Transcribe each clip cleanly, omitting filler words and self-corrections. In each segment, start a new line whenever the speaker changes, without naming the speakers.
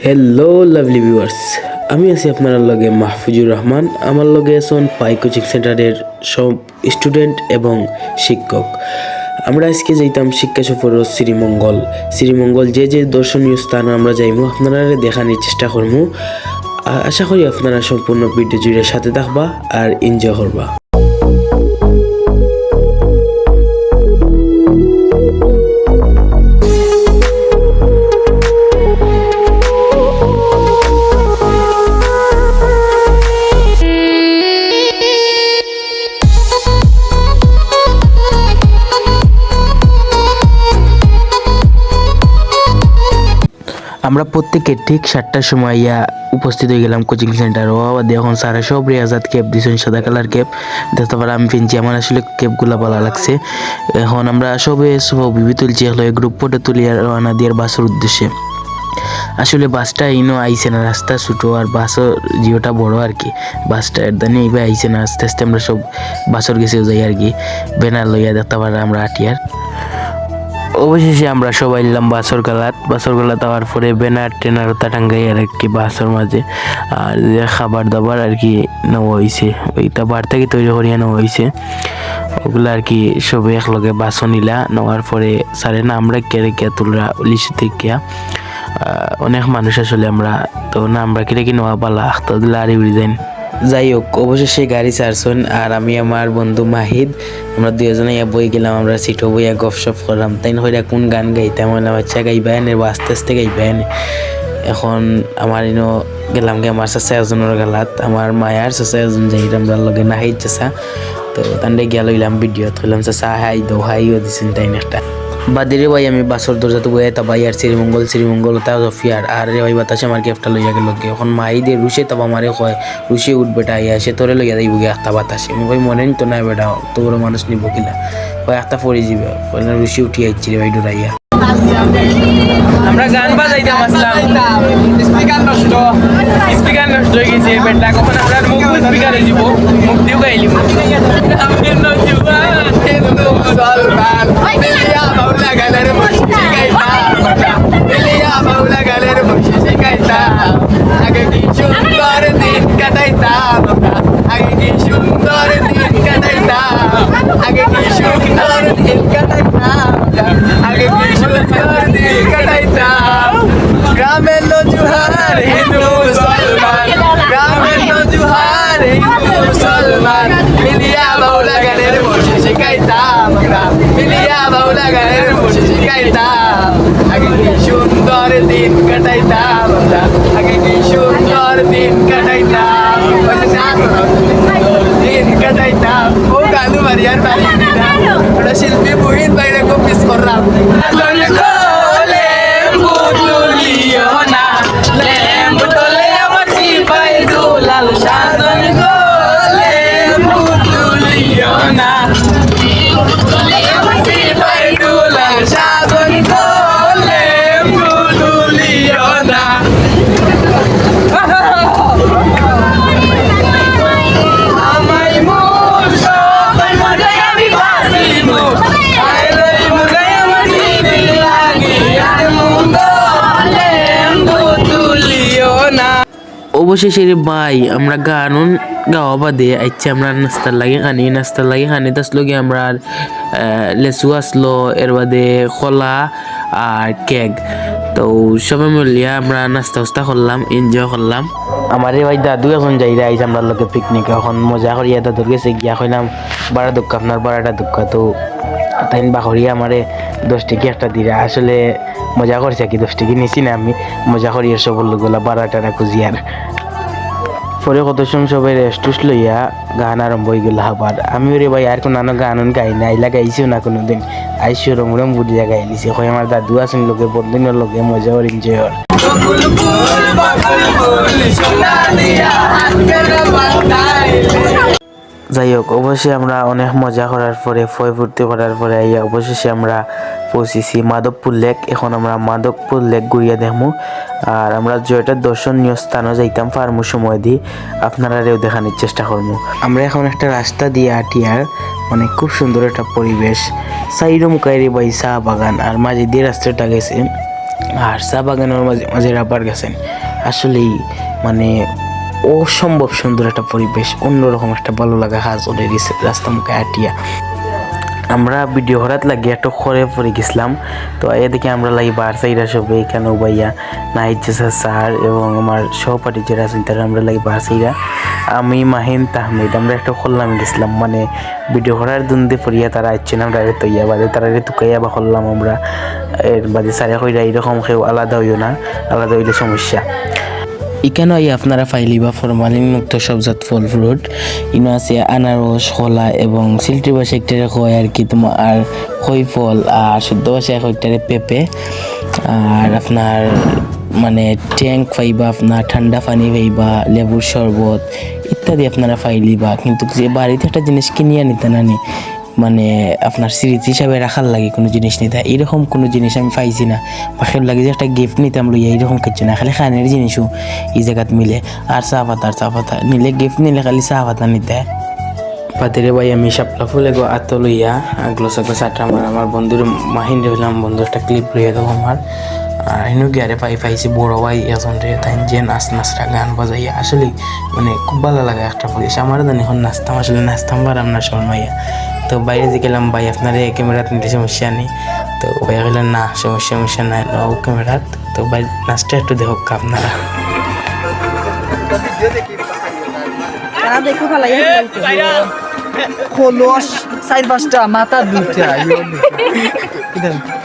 Hello lovely viewers, আমি আছি আপনার লগে মাহফুজুর রহমান। আমার লগে আছেন পাই কোচিং সেন্টারের সব স্টুডেন্ট এবং শিক্ষক। আমরা আজকে যাইতাম শিক্ষা সফর শ্রীমঙ্গল যে যে দর্শনীয় স্থান আমরা যাইমু আপনারা দেখানোর চেষ্টা করবো। আশা করি আপনারা সম্পূর্ণ ভিডিও জুড়ে সাথে থাকবা আর এনজয় করবা। আমরা প্রত্যেকে ঠিক 7টার সময় উপস্থিত হয়ে গেলাম কোচিং সেন্টার। ও এখন সারা সব রেয়াজাত ক্যাপ দিয়েছেন, সাদা কালার ক্যাপ দেখতে পারা আমি পেনছি। আমার আসলে ক্যাপগুলো ভালো লাগছে। এখন আমরা সবে ছবি তুলছি, গ্রুপ ফটো তুলি আর রওনা দিয়ে বাসের উদ্দেশ্যে। আসলে বাসটা ইনো আইছে না, রাস্তা ছোটো আর বাসের জিওটা বড় আর কি। বাসটা এর দানি এইবার আইছে না, আস্তে আস্তে আমরা সব বাসের গেছেও যাই আর কি। ব্যানার লইয়া দেখতে পারা আমরা আটিয়ার। অবশেষে আমরা সবাই এলাম বাসর গালাত হওয়ার পরে ব্যানার টেনার টাঙ্গাই আর কি বাসর মাঝে। আর যে খাবার দাবার আর কি নেওয়া হয়েছে, ওইটা বার থেকে তৈরি করিয়া নেওয়া হয়েছে, ওগুলো আর কি সবাই একলগে বাসন নিলা নেওয়ার পরে সারে না আমরা কেড়ে তুলরা লিসু থেকে অনেক মানুষ আসলে আমরা তো না আমরা কেড়ে কি নেওয়া পালা আখতা দিলে আর উড়ি যাই। যাই হোক, অবশেষে গাড়ি ছাড়ছেন আর আমি আমার বন্ধু মাহিদ আমরা দুজনে বই গেলাম। আমরা সিটও বইয়া গপসপ করলাম, তাই হইরা কোন গান গাইতাম বাচ্চা গাইবা এনে বা আস্তে আস্তে গাইবা এনে। এখন আমার ইনো গেলাম গে আমার চাচা এজনের গালাত, আমার মায়ার চাচা এজন যাইলাম যার লগে নাহিদ চাচা। তো তান্ডে গিয়া লইলাম ভিডিও থইলাম, চাচা হাই দো হাইও দিছেন তাই একটা বাদিরে ভাই। আমি বাসর দরজাতে বইয়া তা ভাই আর শ্রীমঙ্গল তা জফিয়ার আর রে ভাই বাতাসে আমার ক্যাপটা লইয়া গেল। এখন মাই দিয়ে রুশে তবা মারে কয় রুশে উঠ বেটা আইয়া সে তোরে লইয়া যাইব গে একটা বাতাসে। আমি ভাই মনে তো নাই বেটা, তো বড় মানুষ নিব কিলা ভাই একটা পড়ে যাবে রুশি উঠি আইছি রে ভাই ডরাইয়া। আমরা গান বাজাইতাম আসলাম, স্পিকার নষ্ট হয়ে গেছে বেটা। কখন আমরা মুখ স্পিকারে দিব, মুখ দিও গাইলিব আগে কি সুন্দর দিন কাটাইতাম, আগে কি সুন্দর দিন কাটাইতাম, আগে কি সুন্দর দিন কাটাইতাম, আগে কি সুন্দর দিন কাটাইতাম। গ্রামের নজুহার হিন্দু মুসলমান, গ্রামের নজুহার হিন্দু মুসলমান, মিলিয়া বাউলা গানের বসে শিখাইতাম, মিলিয়া বাউলা গানের বসে শিখাইতাম। আগে কি সুন্দর দিন কাটাইতাম, আগে কি সুন্দর দিন কাটাইতাম, দিন কাটাইতাম। ও গানু মারিয়ার বাড়ি ওটা শিল্পী মুহিত বাইরে খুব মিস করলাম। অবশেষে রে ভাই আমরা গান গাওয়া বাদে আইছে আমরা নাস্তার লাগে খানি আসলো গিয়ে আমরা লেসু আসলো, এর বাদে কলা আর কেক। তো সবাই মিলিয়া আমরা নাস্তা করলাম, এনজয় করলাম। আমার ভাই দাদু এখন যাইরা আইছে আমরা লোকে পিকনিক। এখন মজা করিয়া দাদুর গেছে গিয়া কইলাম বাড়া দুঃখ আপনার বাড়াটা দুঃখ। তো তাই বাহরিয়া আমারে 10 টাকা একটা দিরা। আসলে মজা করছে কি 10 টাকা নিছি না আমি, মজা করিয়া সব লোকগুলা বাড়াটা খুঁজিয়ার পরে কত সময় সবাই রেস্টুস লইয়া গান আরম্ভ হয়ে গেল আবার। আমি রে ভাই আর কোনো গান গাই না, আইলা গাইছিও না কোনোদিন, আইসি রম বুঝিয়া গাই লিছি। হয় আমার দাদু আছেন লোকে বন্ধুনের লোকে মজা ওর এনজয় ওর। যাই হোক, অবশ্যই আমরা অনেক মজা করার পরে ফয় ফুর্তি করার পরে আইয়া অবশেষে আমরা পৌঁছেছি মাধবপুর লেক। এখন আমরা মাধবপুর লেক ঘুরিয়া দেখবো আর আমরা যেটা দর্শনীয় স্থানও যাইতাম ফার্মু সময় দিয়ে আপনারাও দেখানোর চেষ্টা করবো। আমরা এখন একটা রাস্তা দিয়ে আটি আর মানে খুব সুন্দর একটা পরিবেশ, সাইডো মুখাইরে বাই চা বাগান আর মাঝে দিয়ে রাস্তাটা গেছে আর চা বাগানের মাঝে মাঝে রাবার গাছেন আসলেই মানে অসম্ভব সুন্দর একটা পরিবেশ, অন্যরকম একটা ভালো লাগা হাজ ওদের রাস্তা মুখে আটিয়া আমরা ভিডিও হরাত লাগিয়ে একটু খরে পড়ে গেছিলাম। তো এদিকে আমরা লাগি বারসাইরা সবাই এখানে ভাইয়া নাইজেসা স্যার এবং আমার সহপাঠী যারা আছেন তারা আমরা লাগি বারসাইরা, আমি মাহিন তাহমিদ আমরা একটা খোল্লাম গেছিলাম মানে ভিডিও হরার দুন্দে পড়িয়া তারা আসছেন আমরা তৈয়া বাদে তারা তুকাইয়া বা করলাম আমরা এর বাদে সারা কইরা এরকম কেউ আলাদা হইও না, আলাদা হইলে সমস্যা। এখানে আপনারা ফাইলি বা ফরমালিন মুক্ত সবজাত ফল ফ্রুট ইনো আছে আনারস, কলা এবং সিলট্রি বা সেক্টরে হয় আর কি তোমার আর খই ফল, আর শুদ্ধ ভাষায় কয়েকটারে পেঁপে, আর আপনার মানে ট্যাঙ্ক পাইবা, আপনার ঠান্ডা পানি পাইবা, লেবুর শরবত ইত্যাদি আপনারা ফাইলিবা। কিন্তু যে বাড়িতে একটা জিনিস কিনিয়া নিতে নানি মানে আপনার স্মৃতি হিসাবে রাখার লাগে কোনো জিনিস নিতে, এইরকম কোনো জিনিস আমি পাইছি না। বাকি লাগে যে একটা গিফট নিতাম লইয়া এইরকম কিছু না, খালি খানের জিনিসও এই জায়গাত মিলে। আর চা পাতা নিলে গিফট নিলে খালি চা পাতা নিতে পাতিরে ভাই আমি শাপলা ফুলে গো আত লইয়া আগলো সাগলো চাটা আমার বন্ধুর মাহিন হইলাম বন্ধু একটা ক্লিপ লইয়া দেবো আমার। আর এনে গিয়ারে পাইছি বড় ভাই এখন রে তাই যে নাচরা গান বাজাইয়া আসলে মানে খুব ভালো লাগে একটা পরিবেশ। আমার জানি এখন নাচতাম আসলে নাচতাম পারাম না শর্মাইয়া। তো বাইরে যে গেলাম ভাই আপনার ক্যামেরাত নিতে সমস্যা নেই, তো ভাই বললেন না সমস্যা নাই ও ক্যামেরাত। তো ভাই নাচটা একটু দেখো আপনারা।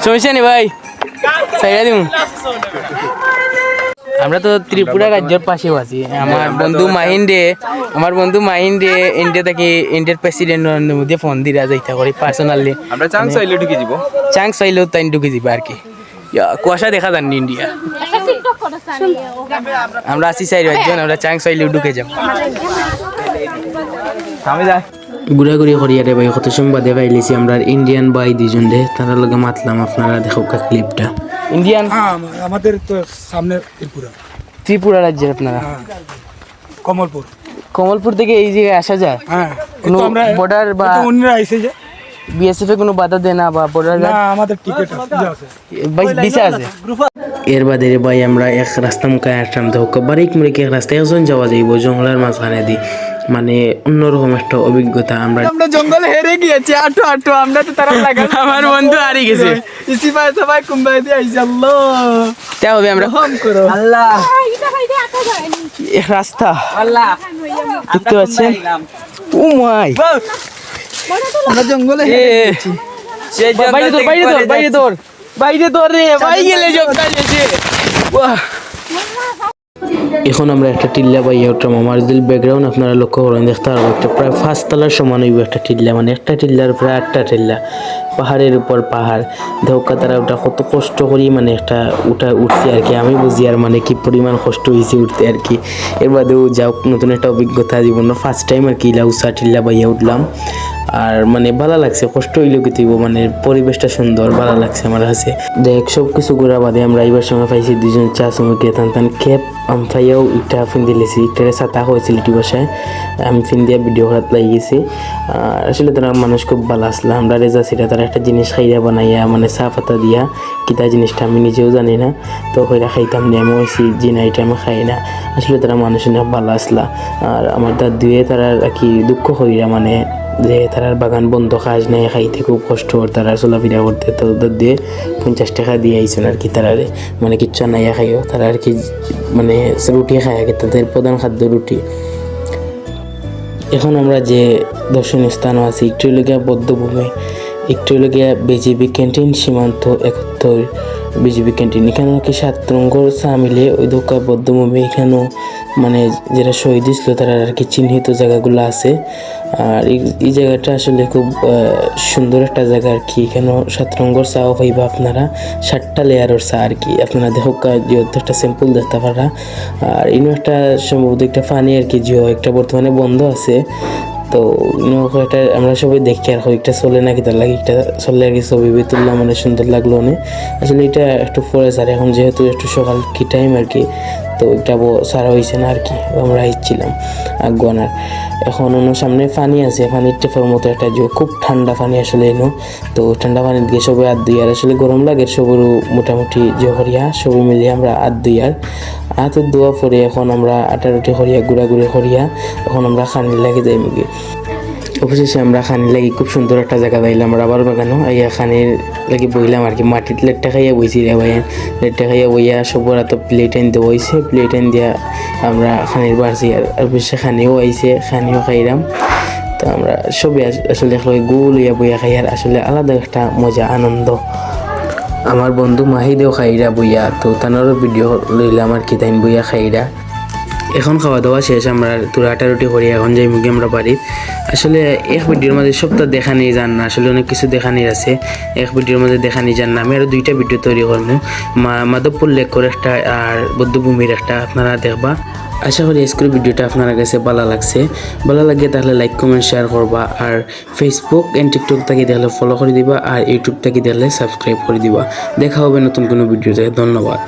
সমস্যা নেই ভাই সাইডা দিমু। আমরা তো ত্রিপুরা রাজ্যের পাশেও আছি। আমার বন্ধু মাহিন্ডে ইন্ডিয়া থেকে ইন্ডিয়ার প্রেসিডেন্ট নরেন্দ্র মোদী ফোন দিয়া যাইতা করি পার্সোনালি। আমরা চান্স পাইলেও তাই ঢুকে যাব আর কি। কুয়াশা দেখা যান ইন্ডিয়া, আমরা আছি 4 জন, আমরা চান্স পাইলেও ঢুকে যাব। ঘুরাঘুরি করিয়ারে ভাই কত সময় দেখা ইলিছি আমরা ইন্ডিয়ান ভাই দুজন রে, তারা লগে মাতলাম আপনারা দেখো ক্লিপটা। ইন্ডিয়ান
আমাদের তো সামনে
ত্রিপুরা রাজ্যের আপনারা কমলপুর থেকে এই জায়গায় আসা যায়?
হ্যাঁ,
কোনো বর্ডার বা
উনিরা আইছে যে
বিএসএফ এ কোনো বাধা দেয় না বা বর্ডার
না? আমাদের টিকিট আছে,
ভিসা আছে। এর বাদে ভাই আমরা এক রাস্তা মুখে আসলাম, তো বারিক মুড়িকে এক রাস্তায় একজন যাওয়া যাইব জঙ্গলের মাঝখানে দি, মানে অন্যরকম একটা অভিজ্ঞতা। আমরা
জঙ্গলে হেরে গিয়েছি, আটো আমরা তো তারা লাগা
আমার বন্ধু হারিয়ে গেছে,
সবাই কুম্বাই দিয়ে আইছে। আল্লাহ
তা হবে আমরা
রহম করো আল্লাহ।
এক রাস্তা
আল্লাহ
দেখতে পাচ্ছেন, ও মাই
আমরা জঙ্গলে
বাইরে দৌড় রে ভাই গেলে জবটা গেছে। এখন আমরা একটা টিল্লা পাইয়া উঠলাম। আমার যদি ব্যাকগ্রাউন্ড আপনারা লক্ষ্য করেন দেখতে পারবো একটা প্রায় 5 তলার সমান হইব একটা টিল্লা, মানে একটা টিল্লার প্রায় 8টা টিল্লা, পাহাড়ের উপর পাহাড় ধোকা। তারা ওটা কত কষ্ট করি মানে একটা উঠছে আর কি, আমি বুঝি আর মানে কি পরিমাণ কষ্ট হয়েছে উঠতে আর কি। এর বাদেও যাও নতুন একটা অভিজ্ঞতা, জীবনের ফার্স্ট টাইম আর কি উষা টিল্লা পাইয়া উঠলাম। আর মানে ভালো লাগছে, কষ্ট হইলেও কি দিব, মানে পরিবেশটা সুন্দর ভালো লাগছে আমার কাছে। দেখ সব কিছু ঘোরা বাদে আমরা এইবার সময় পাইছি 2 জন চা সমুখে টান খেপ আমি পাইয়াও একটা ফিন্দি লেছি, একটা ছাতা হয়েছিল টি বসায়, আমি ফিন্দিয়া ভিডিও হাত লাগিয়ে গেছি। আর আসলে তারা মানুষ খুব ভালো আসলে। আমরা রেজা ছিটা তারা একটা জিনিস খাইয়া বানাইয়া মানে চা পাতা দিয়া কিতা জিনিসটা আমি নিজেও জানি না, তো হইরা খাইতাম নিয়ে আমি হয়েছি যে না এটা আমি খাই না। আসলে তারা মানুষ ভালো আসলা। আর আমার দাদুয়ে তারা আর কি দুঃখ হইরা মানে যে তারার বাগান বন্ধ, কাজ নেই, খাইতে খুব কষ্ট ওর, তারা চলাফেরা করতে। তো ওদের দিয়ে 50 টাকা দিয়ে আইসেন আর কি তারারে, মানে কিচ্ছু নাইয়া খাইও তারা আর কি, মানে রুটি খায় আর কি, তাদের প্রধান খাদ্য রুটি। এখন আমরা যে দর্শনীয় স্থান আছে একটু লেগিয়া বৌদ্ধভূমি, একটু লেগিয়া বিজেপি ক্যান্টিন, সীমান্ত 71 বিজেপি ক্যান্টিন। এখানে কি 7 রঙের চা মিলে ওই দোকা বৌদ্ধভূমি। এখানেও মানে যারা শহীদ ছিল তারা আর কি চিহ্নিত জায়গাগুলো আছে। আর এই জায়গাটা আসলে খুব সুন্দর একটা জায়গা আর কি। এখানেও 7 রঙের চাও পাইবা আপনারা, 7টা লেয়ারের চা আর কি। আপনারা দেখো যেহেতু একটা স্যাম্পল দেখতে পারা। আর ইনো একটা সম্ভবত একটা পানি আর কি, জিও একটা বর্তমানে বন্ধ আছে। তো এটা আমরা সবাই দেখি আর একটা চলে নাকি তার লাগে, একটা চলে আর কি ছবি তুললাম, মানে সুন্দর লাগলো অনেক। আসলে এটা একটু পরে স্যার, এখন যেহেতু একটু সকাল কি টাইম আর কি, তো এটা সারা হয়েছে না আর কি, আমরা ইচ্ছিলাম আগুয়ানার। এখন অন্য সামনে পানি আছে, পানির টেপের মতো একটা খুব ঠান্ডা পানি আসলে এনো। তো ঠান্ডা পানি দিয়ে সবাই হাত দুই আর আসলে গরম লাগে সবরও মোটামুটি করিয়া সবাই মিলিয়ে আমরা হাত দুই আর হাত ধোয়া পরে এখন আমরা আটারুটি করিয়া ঘুরাঘুরি করিয়া এখন আমরা খানির লাগে যাই মুগি। অবশেষে আমরা খানির লাগি খুব সুন্দর একটা জায়গা পাইলাম রাবার বাগানো, আইয়া খানির লাগি বইলাম আর কি, মাটির লেটটা খাইয়া বইছি রে ভাই, লেটটা খাইয়া বইয়া সবর তো প্লেট আন দেওয়া হয়েছে, প্লেট আন দিয়া আমরা খানির বাড়ছি আর অবশ্যই খানিও আইছে, খানিও খাইলাম। তো আমরা সবাই আসলে গোল হইয়া বইয়া খাই আর আসলে আলাদা একটা মজা আনন্দ। আমার বন্ধু মাহিদেও খাইরা বইয়া, তো তানারও ভিডিও লইলাম আর কি, তাইন বইয়া খাইরা। এখন খাওয়া দাওয়া শেষ, আমরা তোরা আটারুটি করি এখন যাই মুগি আমরা বাড়ি। আসলে এক ভিডিওর মাঝে সব তো দেখা নিয়ে যান না, আসলে অনেক কিছু দেখানির আছে, এক ভিডিওর মধ্যে দেখা নিয়ে যান না। আমি আরও 2টা ভিডিও তৈরি করবো, মাধবপুর লেকর একটা আর বৌদ্ধভূমির একটা, আপনারা দেখবা। আশা করি আজকের ভিডিওটা আপনার কাছে ভালো লাগছে, ভালো লাগে তাহলে লাইক কমেন্ট শেয়ার করবা, আর ফেসবুক এন্ড টিকটক থেকে দেখলে ফলো করে দিবা, আর ইউটিউব থেকে দেখলে সাবস্ক্রাইব করে দিবা। দেখা হবে নতুন কোনো ভিডিওতে, ধন্যবাদ।